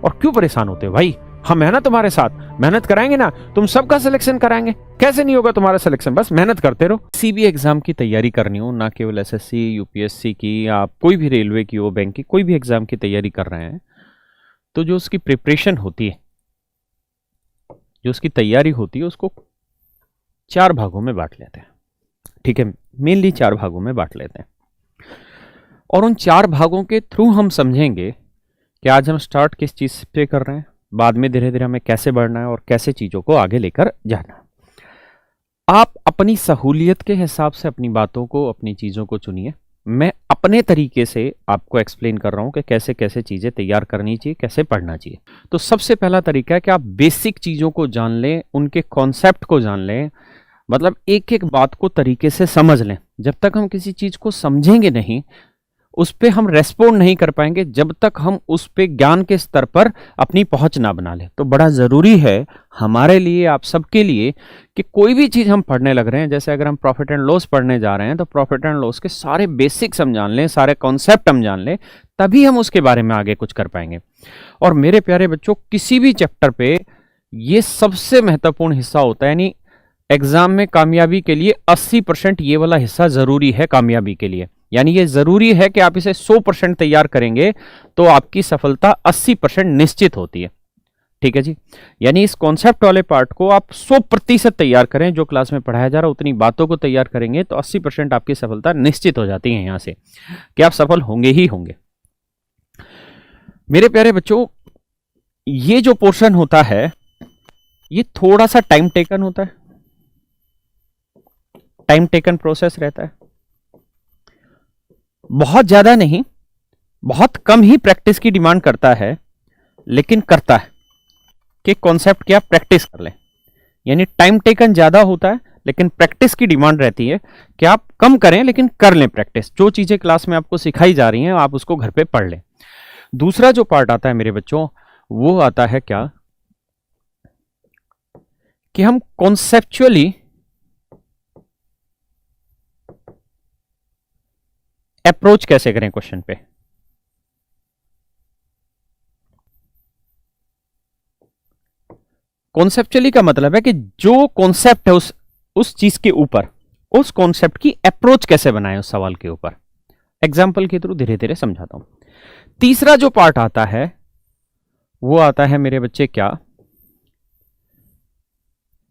और क्यों परेशान होते हो भाई? हम है ना तुम्हारे साथ, मेहनत कराएंगे ना, तुम सबका सिलेक्शन कराएंगे। कैसे नहीं होगा तुम्हारा सिलेक्शन? बस मेहनत करते रहो। किसी भी एग्जाम की तैयारी करनी हो, ना केवल एसएससी यूपीएससी की, आप कोई भी रेलवे की हो, बैंक की, कोई भी एग्जाम की तैयारी कर रहे हैं, तो जो उसकी प्रिपरेशन होती है, जो उसकी तैयारी होती है, उसको 4 भागों में बांट लेते हैं। ठीक है, मेनली 4 भागों में बांट लेते हैं, और उन 4 भागों के थ्रू हम समझेंगे कि आज हम स्टार्ट किस चीज से कर रहे हैं, बाद में धीरे धीरे हमें कैसे बढ़ना है और कैसे चीजों को आगे लेकर जाना है। आप अपनी सहूलियत के हिसाब से अपनी बातों को, अपनी चीजों को चुनिए। मैं अपने तरीके से आपको एक्सप्लेन कर रहा हूं कि कैसे कैसे चीजें तैयार करनी चाहिए, कैसे पढ़ना चाहिए। तो सबसे पहला तरीका है कि आप बेसिक चीजों को जान लें, उनके कॉन्सेप्ट को जान लें, मतलब एक एक बात को तरीके से समझ लें। जब तक हम किसी चीज को समझेंगे नहीं, उस पे हम रेस्पॉन्ड नहीं कर पाएंगे, जब तक हम उस पे ज्ञान के स्तर पर अपनी पहुंच ना बना लें। तो बड़ा जरूरी है हमारे लिए, आप सबके लिए, कि कोई भी चीज हम पढ़ने लग रहे हैं, जैसे अगर हम प्रॉफिट एंड लॉस पढ़ने जा रहे हैं, तो प्रॉफिट एंड लॉस के सारे बेसिक्स हम जान लें, सारे कॉन्सेप्ट हम जान लें, तभी हम उसके बारे में आगे कुछ कर पाएंगे। और मेरे प्यारे बच्चों, किसी भी चैप्टर पे ये सबसे महत्वपूर्ण हिस्सा होता है, यानी एग्जाम में कामयाबी के लिए 80% ये वाला हिस्सा जरूरी है कामयाबी के लिए। यानी ये जरूरी है कि आप इसे 100% तैयार करेंगे तो आपकी सफलता 80% निश्चित होती है। ठीक है जी, यानी इस कॉन्सेप्ट वाले पार्ट को आप 100% तैयार करें। जो क्लास में पढ़ाया जा रहा है उतनी बातों को तैयार करेंगे तो 80% आपकी सफलता निश्चित हो जाती है यहां से, कि आप सफल होंगे ही होंगे। मेरे प्यारे बच्चों, ये जो पोर्शन होता है ये थोड़ा सा टाइम टेकन होता है, टाइम टेकन प्रोसेस रहता है। बहुत ज्यादा नहीं, बहुत कम ही प्रैक्टिस की डिमांड करता है, लेकिन करता है कि कॉन्सेप्ट की आप प्रैक्टिस कर लें। यानी टाइम टेकन ज्यादा होता है, लेकिन प्रैक्टिस की डिमांड रहती है कि आप कम करें लेकिन कर लें प्रैक्टिस। जो चीजें क्लास में आपको सिखाई जा रही हैं आप उसको घर पे पढ़ लें। दूसरा जो पार्ट आता है मेरे बच्चों, वो आता है क्या, कि हम कॉन्सेप्चुअली अप्रोच कैसे करें क्वेश्चन पे। कॉन्सेप्चुअली का मतलब है कि जो कॉन्सेप्ट है उस चीज के ऊपर, उस कॉन्सेप्ट की अप्रोच कैसे बनाएं उस सवाल के ऊपर। एग्जाम्पल के थ्रू धीरे धीरे समझाता हूं। तीसरा जो पार्ट आता है वो आता है मेरे बच्चे क्या,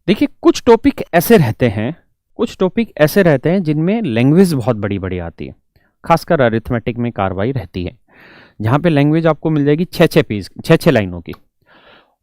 देखिए कुछ टॉपिक ऐसे रहते हैं, कुछ टॉपिक ऐसे रहते हैं जिनमें लैंग्वेज बहुत बड़ी बड़ी आती है। खासकर अरिथमेटिक में कार्रवाई रहती है, जहां पे लैंग्वेज आपको मिल जाएगी 6-6 पेज, 6-6 लाइनों की,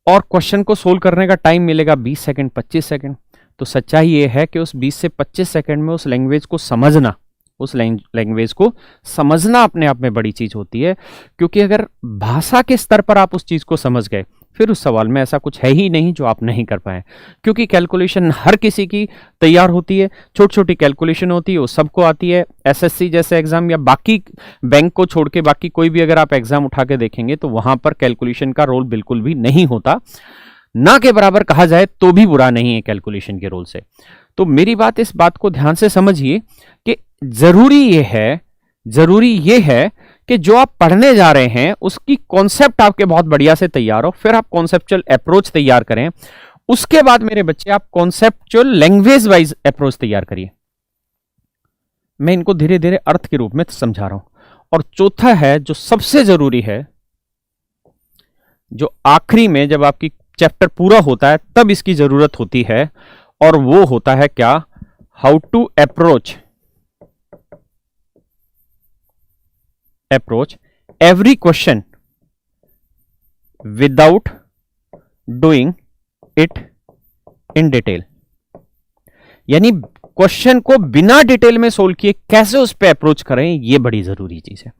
और क्वेश्चन को सोल्व करने का टाइम मिलेगा 20 सेकंड, 25 सेकंड। तो सच्चाई ये है कि उस 20 से 25 सेकंड में उस लैंग्वेज को समझना, उस लैंग्वेज को समझना अपने आप में बड़ी चीज होती है। क्योंकि अगर भाषा के स्तर पर आप उस चीज को समझ गए, फिर उस सवाल में ऐसा कुछ है ही नहीं जो आप नहीं कर पाए। क्योंकि कैलकुलेशन हर किसी की तैयार होती है, छोटी छोटी कैलकुलेशन होती है, वो सबको आती है। एसएससी जैसे एग्जाम या बाकी बैंक को छोड़ के बाकी कोई भी अगर आप एग्जाम उठा के देखेंगे तो वहां पर कैलकुलेशन का रोल बिल्कुल भी नहीं होता, ना के बराबर कहा जाए तो भी बुरा नहीं है कैलकुलेशन के रोल से। तो मेरी बात, इस बात को ध्यान से समझिए कि जरूरी ये है कि जो आप पढ़ने जा रहे हैं उसकी कॉन्सेप्ट आपके बहुत बढ़िया से तैयार हो, फिर आप कॉन्सेप्चुअल अप्रोच तैयार करें। उसके बाद मेरे बच्चे आप कॉन्सेप्चुअल लैंग्वेज वाइज अप्रोच तैयार करिए। मैं इनको धीरे धीरे अर्थ के रूप में समझा रहा हूं। और चौथा है जो सबसे जरूरी है, जो आखिरी में जब आपकी चैप्टर पूरा होता है तब इसकी जरूरत होती है, और वो होता है क्या, how to approach every question without doing it in detail। यानी क्वेश्चन को बिना डिटेल में सोल्व किए कैसे उस पर अप्रोच करें, ये बड़ी जरूरी चीज है।